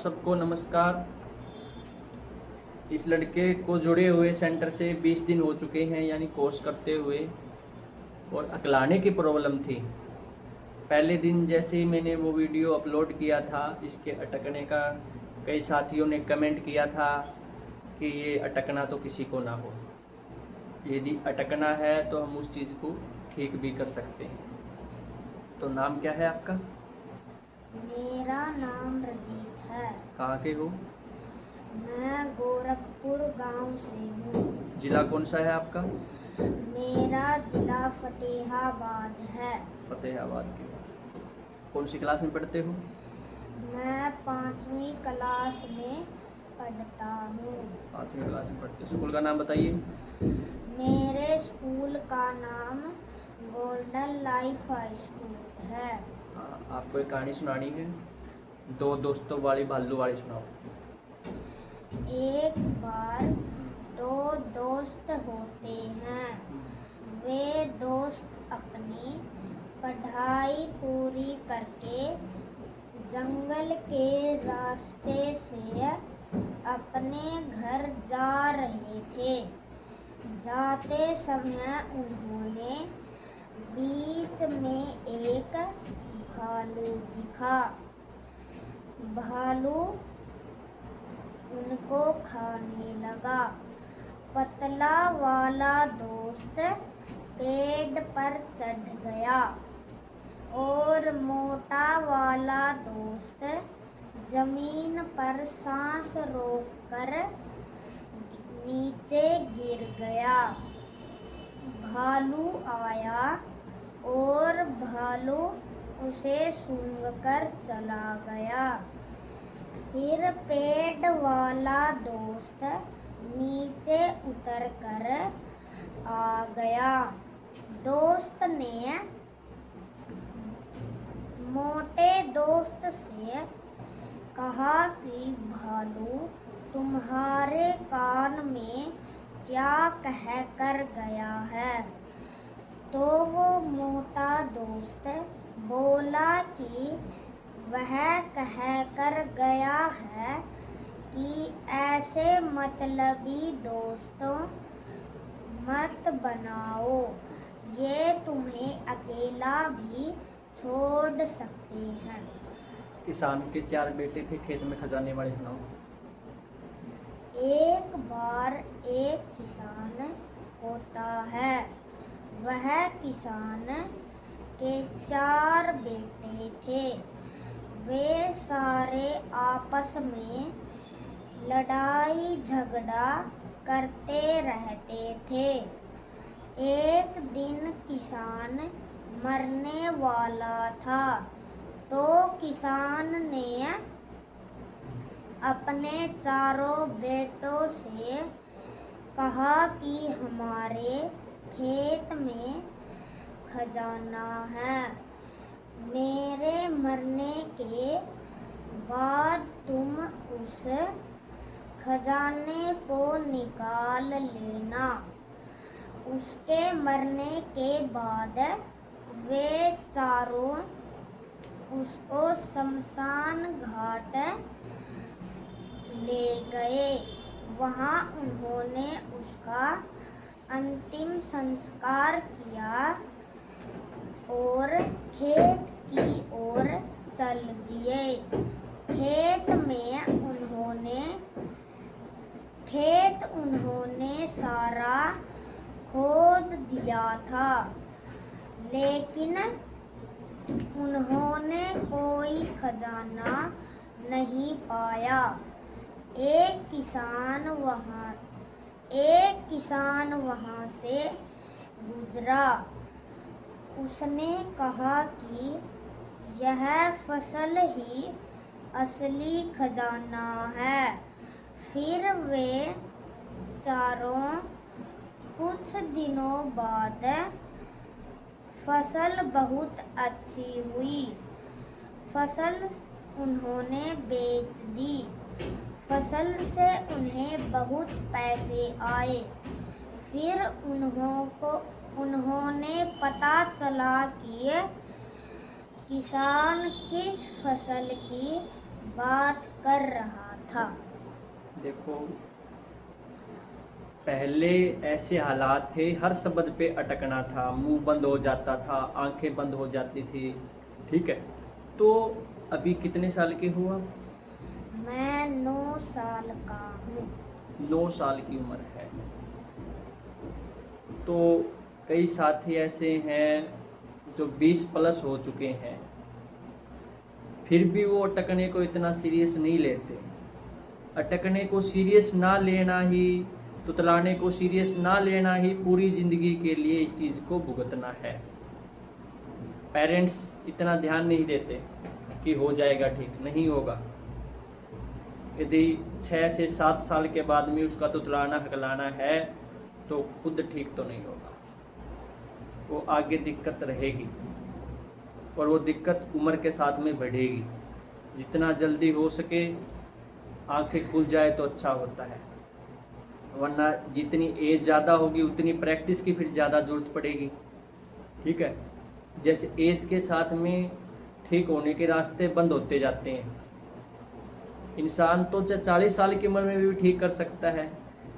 सबको नमस्कार। इस लड़के को जुड़े हुए सेंटर से 20 दिन हो चुके हैं, यानी कोर्स करते हुए, और अकलाने की प्रॉब्लम थी। पहले दिन जैसे ही मैंने वो वीडियो अपलोड किया था इसके अटकने का, कई साथियों ने कमेंट किया था कि ये अटकना तो किसी को ना हो। यदि अटकना है तो हम उस चीज़ को ठीक भी कर सकते हैं। तो नाम क्या है आपका? मेरा नाम रजीत है। कहाँ के हो? मैं गोरखपुर गांव से हूँ। ज़िला कौन सा है आपका? मेरा जिला फतेहाबाद है। फतेहाबाद के। कौन सी क्लास में पढ़ते हो? मैं 5वीं क्लास में पढ़ता हूँ। 5वीं क्लास में पढ़ते हो। स्कूल का नाम बताइए। मेरे स्कूल का नाम गोल्डन लाइफ हाई स्कूल है। आपको एक कहानी सुनानी है। दो दोस्तों वाली भालू वाली सुनाओ। एक बार दो दोस्त होते हैं। वे दोस्त अपनी पढ़ाई पूरी करके जंगल के रास्ते से अपने घर जा रहे थे। जाते समय उन्होंने बीच में एक भालू दिखा। भालू उनको खाने लगा। पतला वाला दोस्त पेड़ पर चढ़ गया और मोटा वाला दोस्त जमीन पर सांस रोककर नीचे गिर गया। भालू आया और भालू उसे सूंघकर चला गया। फिर पेड़ वाला दोस्त नीचे उतरकर आ गया। दोस्त ने मोटे दोस्त से कहा कि भालू तुम्हारे कान में क्या कह कर गया है? तो वो मोटा दोस्त बोला कि वह कह कर गया है कि ऐसे मतलबी दोस्तों मत बनाओ, ये तुम्हें अकेला भी छोड़ सकते हैं। किसान के 4 बेटे थे, खेत में खजाने वाले सुनाओ। एक बार एक किसान होता है। वह किसान के 4 बेटे थे। वे सारे आपस में लड़ाई झगड़ा करते रहते थे। एक दिन किसान मरने वाला था, तो किसान ने अपने चारों बेटों से कहा कि हमारे खेत में खजाना है। मेरे मरने के बाद तुम उस खजाने को निकाल लेना। उसके मरने के बाद वे चारों उसको शमशान घाट ले गए। वहाँ उन्होंने उसका अंतिम संस्कार किया और खेत की ओर चल दिए। खेत उन्होंने सारा खोद दिया था, लेकिन उन्होंने कोई खजाना नहीं पाया। एक किसान वहाँ से गुजरा। उसने कहा कि यह फसल ही असली खजाना है। फिर वे चारों कुछ दिनों बाद फसल बहुत अच्छी हुई। फसल उन्होंने बेच दी। फसल से उन्हें बहुत पैसे आए। फिर उन्होंने पता चला कि किसान किस फसल की बात कर रहा था। देखो, पहले ऐसे हालात थे, हर शब्द पे अटकना था, मुंह बंद हो जाता था, आंखें बंद हो जाती थी। ठीक है, तो अभी कितने साल के हो आप? मैं 9 साल का हूँ। 9 साल की उम्र है। तो कई साथी ऐसे हैं जो 20 प्लस हो चुके हैं, फिर भी वो अटकने को इतना सीरियस नहीं लेते। अटकने को सीरियस ना लेना ही, तुतलाने को सीरियस ना लेना ही पूरी ज़िंदगी के लिए इस चीज़ को भुगतना है। पेरेंट्स इतना ध्यान नहीं देते कि हो जाएगा ठीक, नहीं होगा। यदि 6 से 7 साल के बाद में उसका तुतलाना हकलाना है तो खुद ठीक तो नहीं होगा, वो आगे दिक्कत रहेगी और वो दिक्कत उम्र के साथ में बढ़ेगी। जितना जल्दी हो सके आंखें खुल जाए तो अच्छा होता है, वरना जितनी एज ज़्यादा होगी उतनी प्रैक्टिस की फिर ज़्यादा ज़रूरत पड़ेगी। ठीक है, जैसे एज के साथ में ठीक होने के रास्ते बंद होते जाते हैं। इंसान तो 40 साल की उम्र में भी ठीक कर सकता है,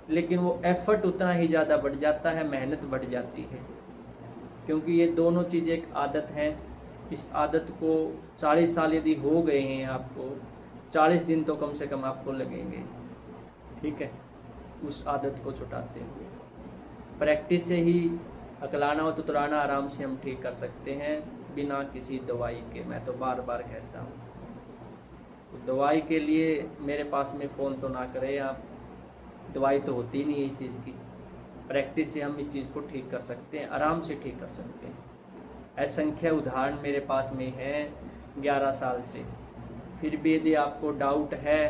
लेकिन वो एफर्ट उतना ही ज़्यादा बढ़ जाता है, मेहनत बढ़ जाती है, क्योंकि ये दोनों चीज़ें एक आदत है। इस आदत को 40 साल यदि हो गए हैं आपको, 40 दिन तो कम से कम आपको लगेंगे। ठीक है, उस आदत को छुटाते हुए प्रैक्टिस से ही अकलाना और तुतलाना आराम से हम ठीक कर सकते हैं, बिना किसी दवाई के। मैं तो बार बार कहता हूँ, तो दवाई के लिए मेरे पास में फ़ोन तो ना करें आप, दवाई तो होती नहीं है इस चीज़ की। प्रैक्टिस से हम इस चीज़ को ठीक कर सकते हैं, आराम से ठीक कर सकते हैं। असंख्य उदाहरण मेरे पास में हैं 11 साल से। फिर भी यदि आपको डाउट है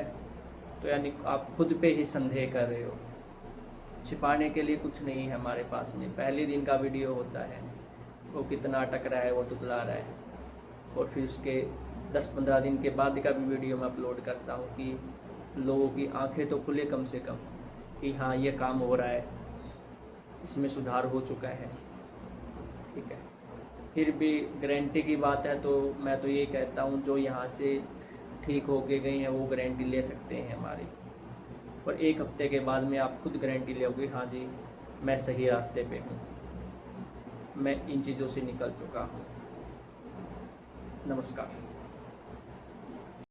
तो यानी आप खुद पे ही संदेह कर रहे हो। छिपाने के लिए कुछ नहीं है हमारे पास में। पहले दिन का वीडियो होता है, वो कितना अटक रहा है, वो तुतला रहा है, और फिर उसके 10-15 दिन के बाद का भी वीडियो मैं अपलोड करता हूँ कि लोगों की आंखें तो खुले कम से कम, कि हाँ ये काम हो रहा है, इसमें सुधार हो चुका है। ठीक है, फिर भी गारंटी की बात है तो मैं तो ये कहता हूँ जो यहाँ से ठीक होके गए हैं वो गारंटी ले सकते हैं हमारी, और 1 हफ्ते के बाद में आप खुद गारंटी लोगे, हाँ जी मैं सही रास्ते पे हूँ, मैं इन चीज़ों से निकल चुका हूँ। नमस्कार।